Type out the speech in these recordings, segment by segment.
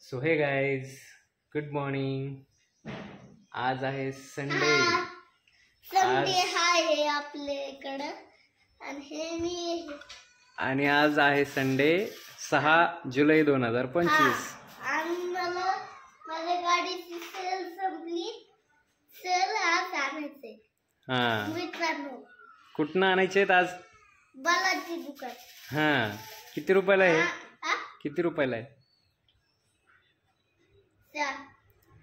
So hey guys, good morning. आज आहे Sunday. आहे आपल्याकडे आणि आज आहे संडे 6 जुलै 2025। आणि मला माझ्या गाडीची सेल संपली। सेल आज आणायचे। मित्रांनो, कुठनं आणायचे आज? बालाजी दुकान। किती रुपयाला आहे? किती रुपयाला आहे?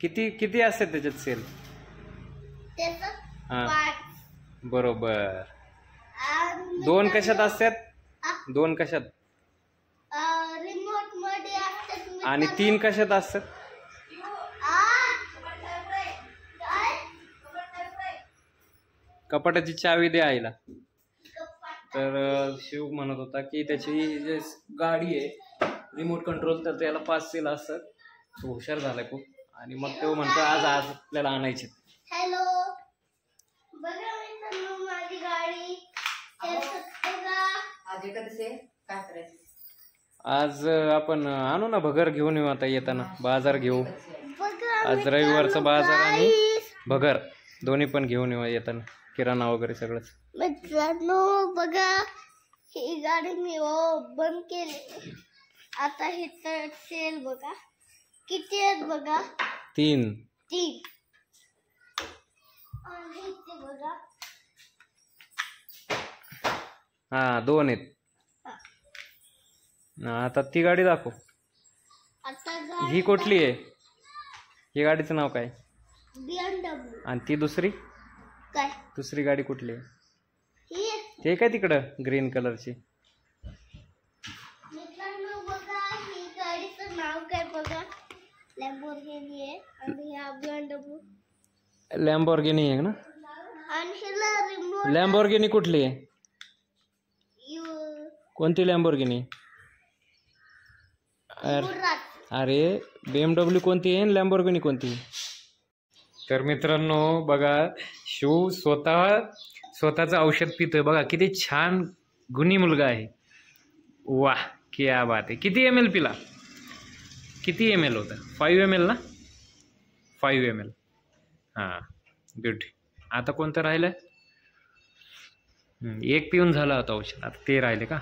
किती किती असतात त्याच्यात सेल? बरोबर। 2 कशात असतात? 2 कशात? रिमोट मध्ये असतात। आणि 3 कशात असतात? कपाटाची चावी दे आईला। तर शिव म्हणत होता की त्याची जे गाडी आहे रिमोट कंट्रोल, तर त्याला 5 सेल असतात। तो हुशार झालाय खूप। आणि मग तो म्हणतो आज आपल्याला आणायचे। हॅलो, बघा मित्रांनो माझी गाडी। आज आपण आणू ना भगर घेऊन येऊ। आता येताना बाजार घेऊ। आज रविवारचा बाजार आणि भगर दोन्ही पण घेऊन येऊ येताना, किराणा वगैरे सगळंच। मित्रांनो बघा, ही गाडी मी बंद केली। आता हे तर सेल बघा किती आहेत बघा। 3 आणि इथे बघा 2 आहेत। आता ती गाडी दाखव। आता ही कुठली आहे? ही गाडीचं नाव काय? BMW। आणि ती दुसरी काय? दुसरी गाडी कुठली आहे? ही ते काय तिकडं ग्रीन कलरची? मित्रांनो बघा, ही गाडीचं नाव काय बघा। लॅम्बोर्गिनी आहे आणि हा BMW। लॅम्बोर्गिनी आहे ना? आणि हिला रिमोट। लॅम्बोर्गिनी कुठली आहे? कोणती लॅम्बोर्गिनी? अरे BMW कोणती आहे, लॅम्बोर्गिनी कोणती? तर मित्रांनो बघा, शिव स्वतःचं औषध पितोय बघा। किती छान गुणी मुलगा आहे। वाह, क्या बात आहे। किती ml पिला? किती ml होता? 5 ml ना? 5 ml। गुड। आता कोणतं राहिलं? 1 पिऊन झाला होता औषध, आता ते राहिले का?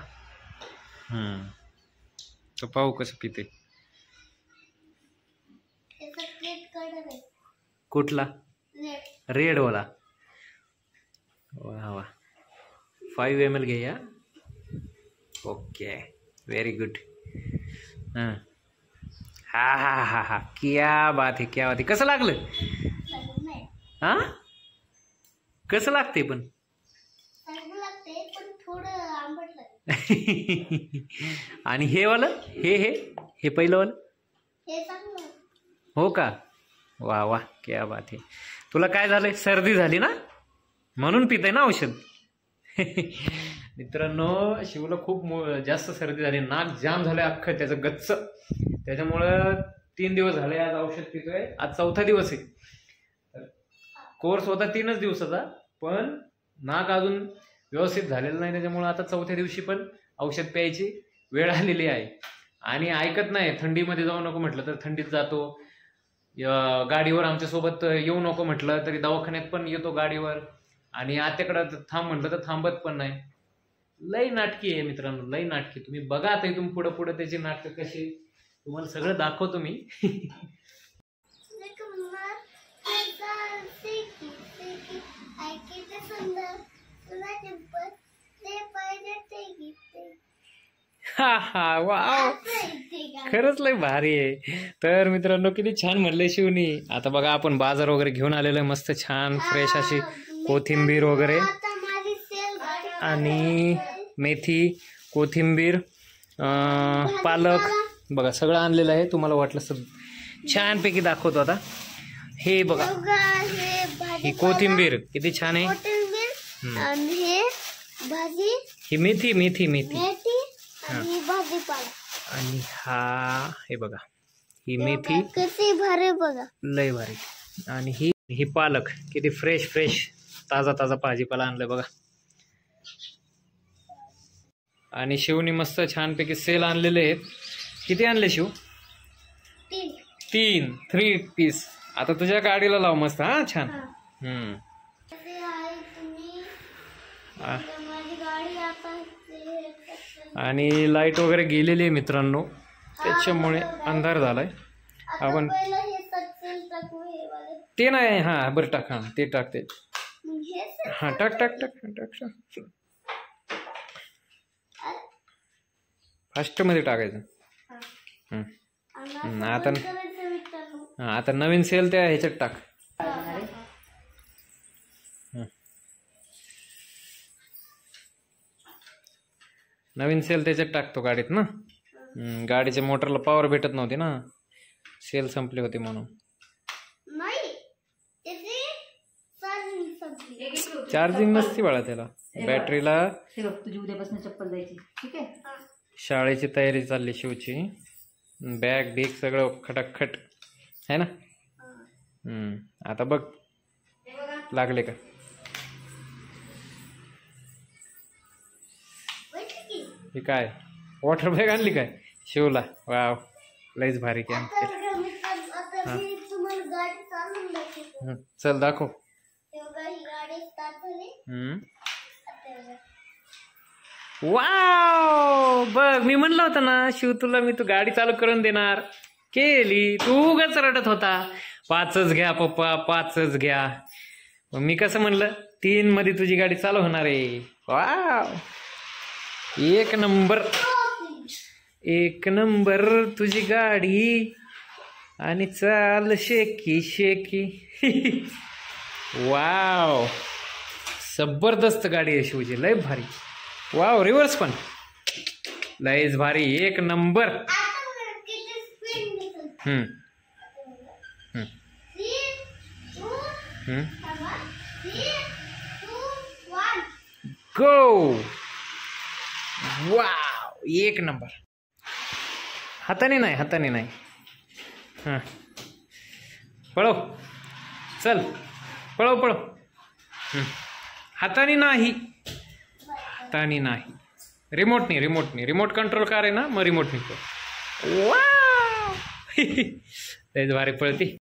तर पाहू कसं पिते। कुठला? रेड वाला। वा वा, 5 ml घे या। Okay, very good. हा हा हा हा, क्या बात आहे, क्या बात आहे। कसं लागलं? कसं लागते पण? थोडं आंबट आणि हे वालं, हे पहिलं वालं हे चांगलं। हो का? वा वा, क्या बात आहे। तुला काय झालंय? सर्दी झाली ना, म्हणून पितय ना औषध। मित्रांनो, शिवला खूप जास्त सर्दी झाली, नाक जाम झालंय अख्खं त्याचं गच्च। त्याच्यामुळं 3 दिवस झाले आज औषध पितोय। आज 4था दिवस आहे। कोर्स होता 3च दिवसाचा, पण नाक अजून व्यवस्थित झालेलं नाही। त्याच्यामुळं आता 4थ्या दिवशी पण औषध प्यायची वेळ आलेली आहे। आणि ऐकत नाही। थंडीमध्ये जाऊ नको म्हटलं तर थंडीत जातो, गाडीवर आमच्यासोबत येऊ नको म्हटलं तरी दवाखान्यात पण येतो गाडीवर, आणि आत्याकडं थांब म्हटलं तर थांबत पण नाही। लई नाटकी आहे मित्रांनो, लई नाटकी। तुम्ही बघा आता इथून पुढं पुढं त्याची नाटकं कशी, तुम्हाला सगळं दाखवतो मी। वाव, खरंच लय भारी आहे। तर मित्रांनो किती छान म्हणले शिवनी। आता बघा, आपण बाजार वगैरे घेऊन आलेलो आहे, मस्त छान फ्रेश अशी कोथिंबीर वगैरे आणि मेथी, कोथिंबीर, पालक बघा सगळं आणलेलं आहे। तुम्हाला वाटलं तर छानपैकी दाखवतो आता। हे बघा, ही कोथिंबीर किती छान आहे। आणि हे भाजी, ही मेथी मेथी मेथी आणि भाजीपाला, आणि हा हे बघा, ही मेथी कशी भारी बघा, लय भारी। आणि ही पालक किती फ्रेश फ्रेश ताजा ताजा भाजीपाला आणलाय बघा। आणि शिवनी मस्त छानपैकी सेल आणलेले आहेत। किती आणले शिव? 3 3 पीस. आता तुझ्या गाडीला लाव मस्त. हा छान. हा. हम्म. असे आहे तुम्ही. आ- आता माझी गाडी आता ते- आणि लाईट वगैरे गेलेली आहे मित्रांनो, त्याच्यामुळे अंधार झालाय. आता आपण पहिलं हे सक्सेल टाकू हे वाले. ते नाही. हा बरं टाक. हा ते टाकते. मग हे हा टाक टाक टाक टाक टाक. फास्ट मध्ये टाकायचं. हा. हम्म. आणि आता आता बंद करायचं मित्रांनो. हा, आता नवीन सेल त्या ह्याच्यात टाक. नवीन सेल त्याच्यात टाकतो गाडीत ना. गाडीच्या मोटरला पॉवर भेटत नव्हती ना, सेल संपले होते म्हणून. नाही त्याची चार्जिंग संपली. चार्जिंग नसती बाळा त्याला, बॅटरीला. हे बघ, तुझी उद्यापासून चप्पल द्यायची, ठीक आहे? शाळेची तयारी चालली शिवची. बॅग बीग सगळं खटाखट आहे ना. आता बघ लागले का. हे काय वॉटर बॅग आणली काय शिवला. वाव लईच भारी की. आता मी तुम्हाला गाडी चालवून दाखवतो. चल दाखव. तेव्हा ही गाडी स्टार्ट झाली. आता बघा. वाव बघ, मी म्हणलं होतं ना शिव तुला, मी तू गाडी चालू करून देणार. केली. तू उगाच रडत होता 5च घ्या पप्पा 5च घ्या. मग मी कसं म्हणलं 3 मध्ये तुझी गाडी चालू होणार आहे. वाव एक नंबर. एक नंबर तुझी गाडी. आणि चाल शेकी शेकी. वाव जबरदस्त गाडी आहे शिवची, लय भारी. वाव रिव्हर्स पण लयच भारी. एक नंबर. आता बघा किती स्पीड निघाली. हम्म हम्म 3 2 हम्म. 3 2 1. गो. वाव एक नंबर. हाताने नाही, हाताने नाही. हां पळव. चल पळव पळव. हाताने नाही, हाताने नाही. रिमोटनी रिमोटनी. रिमोट कंट्रोल कार आहे ना, मग रिमोटनी पळ. वाव लयच भारी पळती.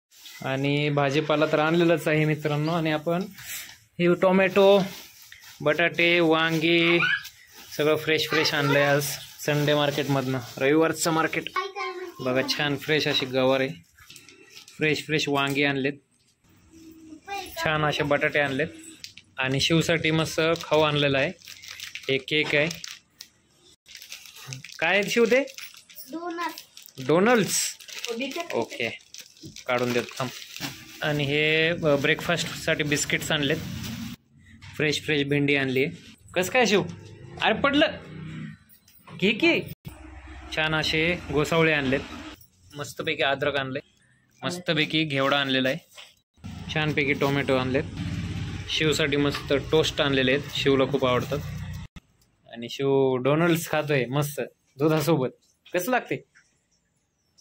आणि भाजीपाला तर आणलेलंच आहे मित्रांनो. आणि आपण हे टोमॅटो बटाटे वांगी सगळं फ्रेश फ्रेश आणलंय आज संडे मार्केटमधनं. रविवारचं मार्केट बघा. छान फ्रेश अशी गवार आहे. फ्रेश फ्रेश वांगी आणलेत. छान असे बटाटे आणलेत. आणि शिवसाठी मस्त खाऊ आणलेला आहे. एक केक आहे. काय शिव ते डोनल्ड्स. ओके काढून देतो थांब. आणि हे ब्रेकफास्टसाठी बिस्किट्स आणलेत. फ्रेश फ्रेश भेंडी आणली. कसं काय शिव. अरे पडलं घे की. छान असे गोसावळे आणलेत. मस्तपैकी अद्रक आणले. मस्तपैकी घेवडा आणलेला आहे. छानपैकी टोमॅटो आणलेत. शिवसाठी मस्त टोस्ट आणलेले आहेत, शिवला खूप आवडतात. आणि शिव डोनल्ड्स खातोय मस्त दुधासोबत. कसं लागते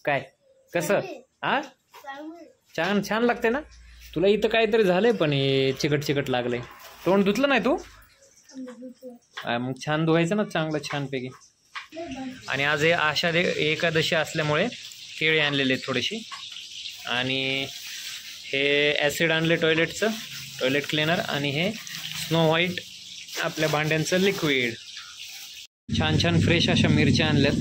काय कसं. हा छान छान लागते ना. तुला इथं काहीतरी झालंय पण हे चिकट चिकट लागलंय. तोंड धुतलं नाही तू. मग छान धुवायचं ना चांगलं छानपैकी. आणि आज हे आषाढी एकादशी असल्यामुळे केळी आणलेले आहेत थोडीशी. आणि हे ॲसिड आणले टॉयलेटचं, टॉयलेट क्लिनर. आणि हे स्नो व्हाईट आपल्या भांड्यांचं लिक्विड. छान छान फ्रेश अशा मिरच्या आणल्यात.